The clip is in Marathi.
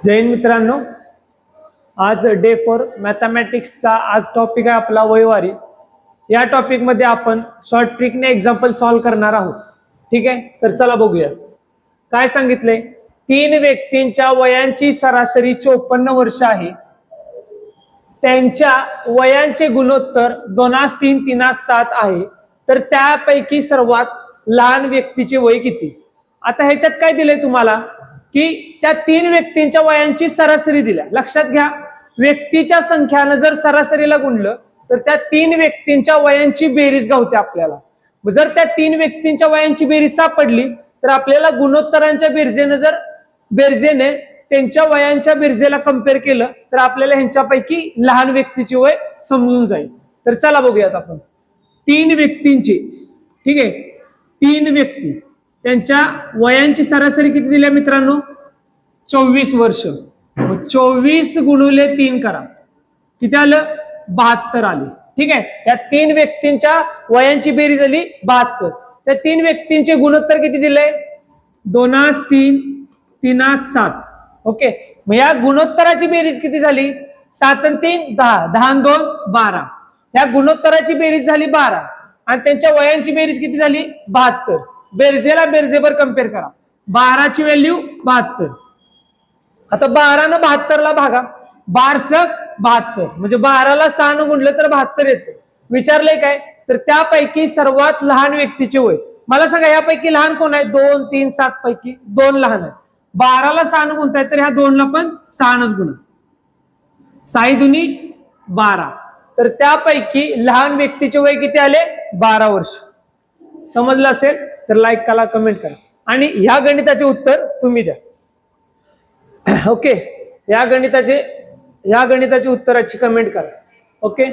जय हिंद मित्रांनो, आज डे 4 मॅथमॅटिक्सचा आज टॉपिक आहे आपला वयवारी। या टॉपिक मध्ये आपण शॉर्ट ट्रिकने एक्झाम्पल सॉल्व करणार आहोत। ठीक आहे, तर चला बघूया काय सांगितले। 3 व्यक्तींच्या वयांची सरासरी 54 वर्ष आहे। त्यांच्या वयांचे गुणोत्तर 2:3 3:7 आहे। तर त्यापैकी सर्वात लहान व्यक्तीचे वय किती? आता ह्याच्यात काय दिलंय तुम्हाला की त्या 3 व्यक्तींच्या वयांची सरासरी दिल्या। लक्षात घ्या, व्यक्तीच्या संख्यानं जर सरासरीला गुणलं तर त्या 3 व्यक्तींच्या वयांची बेरीज गावते आपल्याला। जर त्या 3 व्यक्तींच्या वयांची बेरीज सापडली तर आपल्याला गुणोत्तरांच्या बेरजेने त्यांच्या वयांच्या बेरजेला कंपेअर केलं तर आपल्याला ह्यांच्यापैकी लहान व्यक्तीचे वय समजून जाईल। तर चला बघूयात आपण 3 व्यक्तींचे। ठीक आहे, 3 व्यक्ती त्यांच्या वयांची सरासरी किती दिली मित्रांनो? 24 वर्ष। 24 गुणिले 3 करा, किती आलं? 72 आले। ठीक आहे, या 3 व्यक्तींच्या वयांची बेरीज झाली 72। त्या 3 व्यक्तींचे गुणोत्तर किती दिले? 2:3 3:7। ओके, मग या गुणोत्तराची बेरीज किती झाली? 7 आणि 3 10, 10 आणि 2 12। या गुणोत्तराची बेरीज झाली 12 आणि त्यांच्या वयांची बेरीज किती झाली? 72। बेरजेला बेरजेवर कंपेअर करा। 12 ची व्हॅल्यू 72। आता 12 ने 72 ला भागा, 12×72 म्हणजे 12 ला 6 ने गुणलं तर 72 येते। विचारलंय काय? तर त्यापैकी सर्वात लहान व्यक्तीचे वय मला सांगा। यापैकी लहान कोण आहे? 2 3 7 पैकी 2 लहान आहे। 12 ला 6 ने गुणताय तर ह्या 2 ला पण 6 नच गुणा। 6 दुनी 12। तर त्यापैकी लहान व्यक्तीचे वय किती आले? 12 वर्ष। समजलं असेल तर लाईक करा, कमेंट करा आणि ह्या गणिताचे उत्तर तुम्ही द्या। ओके, या गणिताची उत्तराची कमेंट करा। ओके।